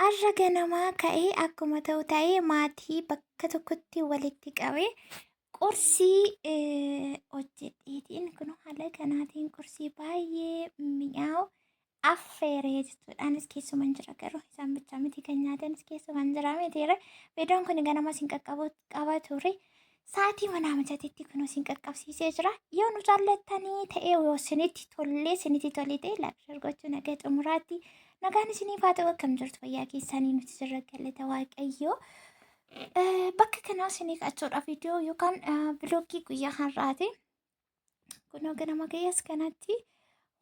Har'a ganamaa ka'ee akkuma ta'u ta'ee maatii bakka tokkotti walitti qabee qursii hojjedheetiin kun haala kanaatiin qursii baay'ee mi'aawu affeeree jechuudhaanis keessuman jira garuu isaan bichaa miti kan nyaatanis keessuman jira mitiire viidiyoon kun ganama siin qaba ture sa'aatii manaa mijatitti kun siin qaqqabsiisee jira yoo nu jaallattanii ta'ee yoo sinitti tolee ta'e laakshar gochuu nagaa xumuraatti nagaan isiniif haa ta'u akkam jirtu fayyaa keessanii nuti sirra galata waaqayyoo. Bakka kanaa isinii qachuudha viidiyoo yookaan biloogii guyyaa har'aati. Kunoo ganama gayyaas kanatti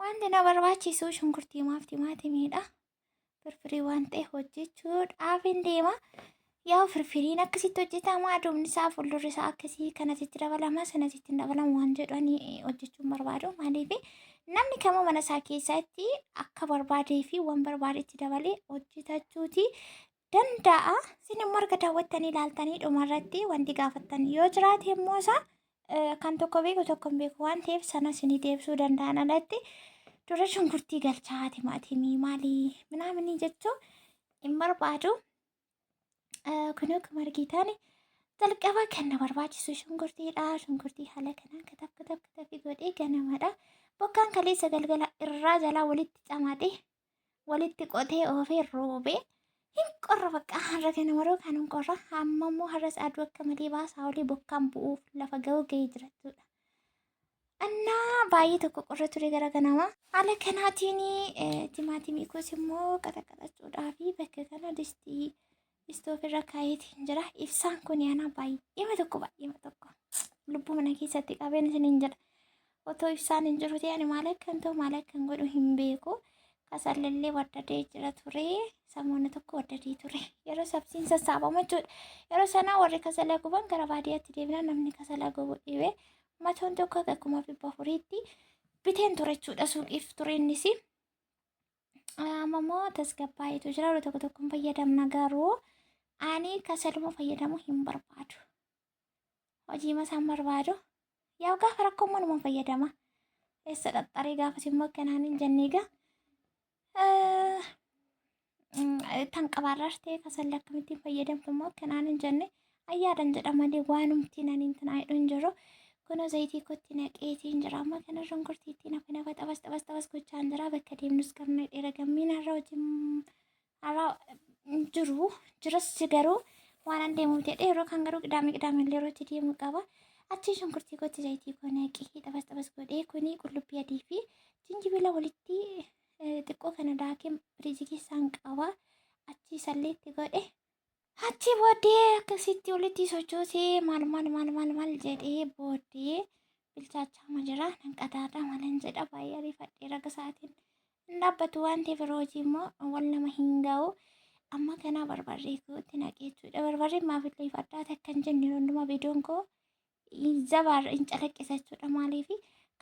wanti na barbaachisu shunkurtii maaf timaatimiidha. Firfirii waan ta'e hojjechuudhaaf hin deema. Yaa firfiriin akkasitti hojjetama aduun isaa fuuldurri isaa akkasii kanasitti dabalama sanasitti hin dabalamu waan jedhanii hojjechuun barbaadu maaliif namni kamuu mana isaa keessatti akka barbaadee fi waan barbaadetti dabalee hojjetachuuti danda'a. Isin immoo erga daawwattanii ilaaltanii dhumarratti wanti gaafattan yoo jiraate immoo isaa kan tokko beeku tokko hin beeku waan ta'eef sana isinii deebisuu danda'an alatti dura shunkurtii galchaa timaatimii maalii minaaminii jechuu hin barbaadu. Kunoo akkuma argitan jalqaba kan na barbaachisu shunkurtiidha. Shunkurtii haala kanaan kataf godhee ganamadha. Bokkaan kaleessa galgala irraa jalaa walitti camaadhe walitti qotee oofee roobee hin qorra bakka har'a ganamaroo kan hin qorra amma immoo har'as aduu akka malee baasaa olii bokkaan bu'uuf lafa ga'uu ga'ee jiraatudha. Annaa baay'ee tokko qorra ture gara ganama haala kanaatiin timaatimii koos immoo qaxaqaxachuudhaaf bakka kana distii istoofirra kaayeetiin jira. Ibsaan kun yaana baay'eema tokko lubbuu mana keessatti qabeen isiniin jedha. Otoo ibsaan hin jiru ta'e ani maal akkan ta'u maal akkan godhu hin beeku. Kasallee waddadee jira ture. Samoonni tokko waddadee ture. Yeroo sabsiin sassaabamu jechuudha. Yeroo sana warri kasala guban gara baadiyyaatti deebinan namni kasala gubu dhibee matoon tokko akkuma 400 biteen ture jechuudha suuqiif ture innis. Amma immoo tasgabbaa'itu jira. Yeroo tokko fayyadamna garuu ani kasaluma fayyadamu hin barbaadu. Hojii masaan barbaadu. Yaa gaafa rakkoo manuma fayyadama. Eessa dhaxxaree gaafas immoo akkanaan hin jennee egaa. Tan qabaarraartee kasalla akkamittiin fayyadamtu immoo akkanaan hin jenne ayyaadan jedha malee waanumti naniin tanaa hidhuun jiru. Kunoo zayitii kotti naqeetiin jira. Amma kana shunkurtiitti nafa xabas gochaan jira. Bakka deemnus qabna dheera gammiin har'a wajjin har'a jiras garuu waan an deemuuf jedhee yeroo kan garuu qidaamee yeroo itti deemu qaba. Achi shunkurtii kotti zayitii koo naqee xabas godhee kuni qullubbii adii fi jinjibila walitti xiqqoo kana daakee firiijii keessaan qaba. Achi salleetti godhe. Achi booddee akkasitti walitti sochoosee maal jedhee booddee bilchaachaa jira. Nan qadaadhaa malan jedha baay'ee ariifadhee raga isaatiin hin dhaabbatu waan ta'eef yeroo hojii immoo wal nama hin ga'u. Amma kana barbarree kootti naqee jechuudha. Barbarreen maafillee ifadhaate akka hin jenne hundumaa viidiyoon koo zabaarra hin calaqqisa jechuudha. Maaliif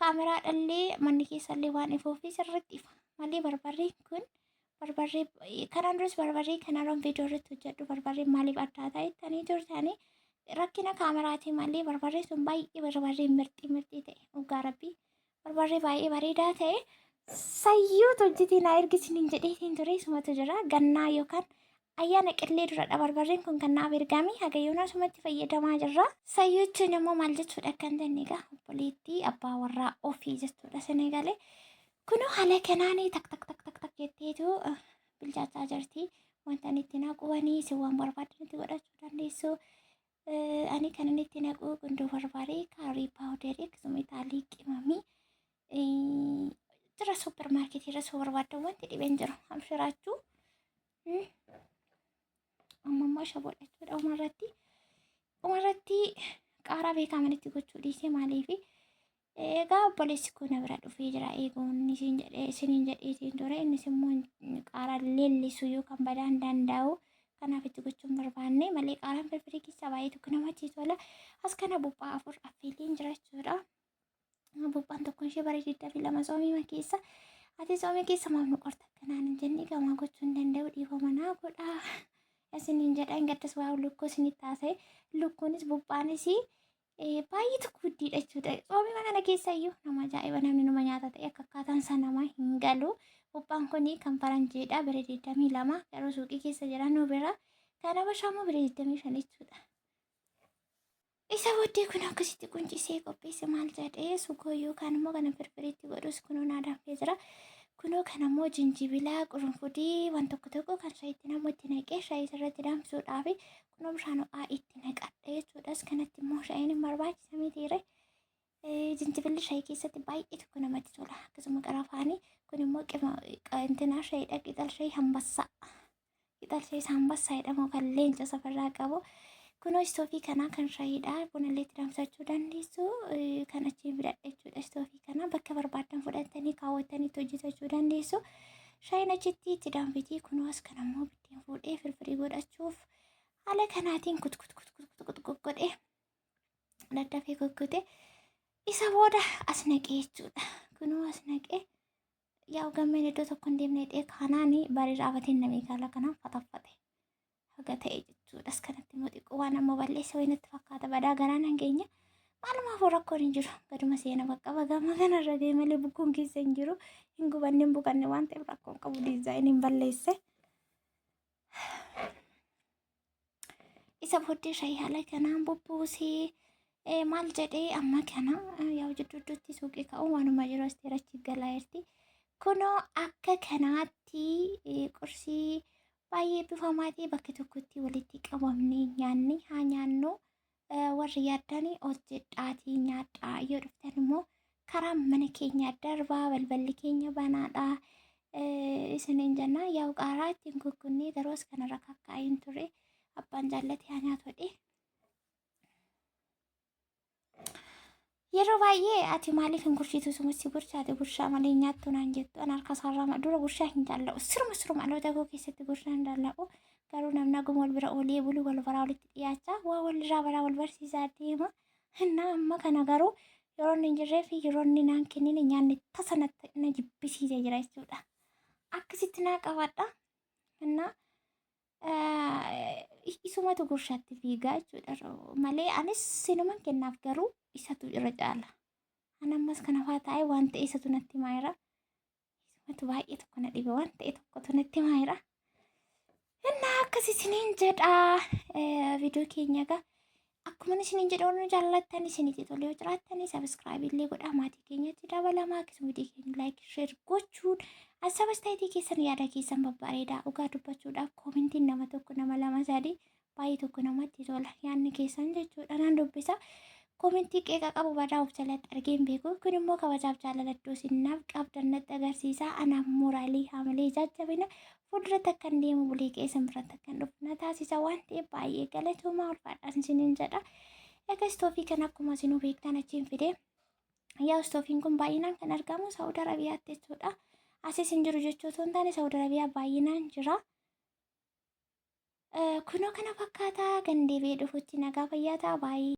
kaameraadhallee manni keessallee waan ifuufi sirriitti ifa malee barbarreen kun barbarree kanaan duras barbarree kanaan viidiyoo irratti hojjedhu barbarreen maaliif addaa ta'ettanii turtanii rakkina kaameraatii malee barbarree sun baay'ee barbarree mirxii ta'e dhugaa rabbii barbarree baay'ee bareedaa ta'e sayyuutu hojjetiin haa ergisiniin jedheetiin ture sumatu jira gannaa yookaan ayyaana qillee duradha barbarreen kun kan naaf ergame hagayyoona sumatti fayyadamaa jirra. Sayyuuchuun immoo maal jechuudha kan jenne egaa obboleettii abbaa warraa ofii jechuudha Senegalee. Kunoo haala kanaanii tak jetteetu bilchaachaa jirti. Wanta inni itti naquwanii si waan barbaadan itti godhachuu dandeessu. Ani kan inni itti naqu gundoo barbaadee kaarii paawudarii akkasuma itaalii qimamii jira suupermaarkeetii irra soo barbaadan wanti dhibeen jiru hamshiraachuu. Amma immoo shaboodhachuudha umarratti qaaraa beekaman itti gochuu dhiisee maaliifi egaa obboleessi koo na bira dhufee jira eeguun isiniin jedheetiin ture innis immoo qaaraa leellisuu yookaan badaa hin danda'u kanaaf itti gochuun barbaanne malee qaaraan firfirii keessaa baay'ee tokko namatti tola. As kana buuphaa 4 affeeleen jira jechuudha. Buuphaan tokkoon ishee bara 22 soomii keessa ati soomii keessa maaf nu qorta akkanaan hin jenne gamaa gochuu hin danda'u dhiifama naa godhaa. Isiniin jedha hin gaddas waa lukkuu isinitti haasa'e lukkuunis buuphaanis baay'ee tokko guddiidha jechuudha. Soomii kana keessa iyyuu nama ajaa'iba namni nama nyaata ta'e akka akkaataan isaa nama hin galu Buuphaan kuni kan faranjiidha bira 22 garuu suuqii keessa jira nu bira. Kan habashaammoo bira 25 jechuudha. Isa booddee kun akkasitti quncisee qopheesse maal jedhee sukoo yookaan immoo kana firfiriitti godhus kunoo naadamfee jira. Kunoo kan ammoo jinjibilaa qurunfudii waan tokko tokko kan shayiitti namooti naqee shayii irratti damsuudhaaf kunoo bishaan ho'aa itti naqadhe jechuudhas kanatti immoo shayiin hin barbaachisa mitiire. Jinjibilli shayii keessatti baay'ee tokko namatti tola. Akkasuma qarafaanii kun immoo qintinaa shayiidha qixal shayii hambassaa. Qixal shayii hambassaa jedhamu kan leenca safarraa qabu. Kunoo istoofii kanaa kan shayiidha. Bunallee itti damsachuu dandeessu. Kan achiin fidadhe jechuudha istoofii kana bakka barbaadan fudhatanii kaawwatanii itti hojjetachuu dandeessu. Shayiin achitti itti danfitii kunoo as kan ammoo biddeen fuudhee firfirii godhachuuf haala kanaatiin kut godhee daddafee goggotee isa booda as naqee jechuudha. Kunoo as naqee yaa gammeen iddoo tokko hin deemne dhee kanaan barii raafatiin namii gaala kanaan fataffate. Haga ta'e jechuudha. As kanatti immoo xiqqoo waan amma balleessa wayiitti fakkaata badaa garaan hangeenya. Maalumaafuu rakkoon hin jiru. Gaduma seena bakka bagama kanarra deemalee bukkuun keessa hin jiru. Hin gubanne hin buqanne waan ta'eef rakkoon qabu diizaayiniin balleesse. Isa booddee shayii haala kanaan bubbuusee maal jedhee amma kana yaa jidduutti suuqii ka'u waanuma jiru as teerachi galaa jirti. Kunoo akka kanaatti qursii baay'ee bifamaatii bakka tokkotti walitti qabamnee nyaanni haa nyaannu warri yaaddanii hojjedhaatii nyaadhaa yoo dhuftan immoo karaa mana keenya darbaa balballi keenya banaadha isiniin jennaa yaa qaaraa ittiin guggunnee garuu as kanarra kakkaa'een ture abbaan jaallate haa nyaatodhe. Yeroo baay'ee ati maaliif hin gurshiitu sumatti gurshaate gurshaa malee nyaattu naan jettu an harka isaarraa dura gurshaa hin jaalla'u sirma dhaloota koo keessatti gurshaa hin jaalla'u garuu namni aguma wal bira oolee bulu wal baraa walitti dhiyaachaa waa walirraa baraa wal barsiisaa deema innaa amma kana garuu yeroo inni hin jirree fi yeroo inni naan kennine nyaanni tasanatti na jibbisiisee jira jechuudha. Akkasitti naa qabadha innaa isumatu gurshaatti fiigaa jechuudha malee anis sinuman kennaaf garuu isatu irra caala. An ammas kana faa taa'ee waan ta'e isatu natti maayira. Isumatu baay'ee tokko na dhibe waan ta'e tokkotu natti maayira. Innaa akkas isiniin jedhaa viidiyoo keenya egaa akkuma isiniin jedha warri jaallattan isinitti tolee yoo jiraattan sabiskiraayib illee godhaa maatii keenyatti dabalamaa akkasuma viidiyoo keenya laayik sheer gochuun asabas ta'eetii keessan yaada keessan babbareedaa dhugaa dubbachuudhaaf koomentiin nama tokko nama lama sadii baay'ee tokko namatti tola yaadni keessan jechuudha naan dubbisa. Komentii qeeqa qabu badaa of jalatti argeen beeku kun immoo kabajaaf jaalaladdoo sinnaaf qabdan natti agarsiisa anaaf mooraalii haamalee jajjabina fuulduratti akkan deemu bulee keessan biratti akkan dhufu na taasisa waan ta'eef baay'ee galatoomaa ulfaadhaan isiniin jedha. Egaa istoofii kan akkuma isinuu beektan achiin fide yaa istoofiin kun baay'inaan kan argamu Saawud Arabiyaatti jechuudha. Asis hin jiru jechuu osoo hin taane Saawud Arabiyaa baay'inaan jira. Kunoo kana fakkaataa gandeebee dhufutti nagaa fayyaa ta'a baay'ee.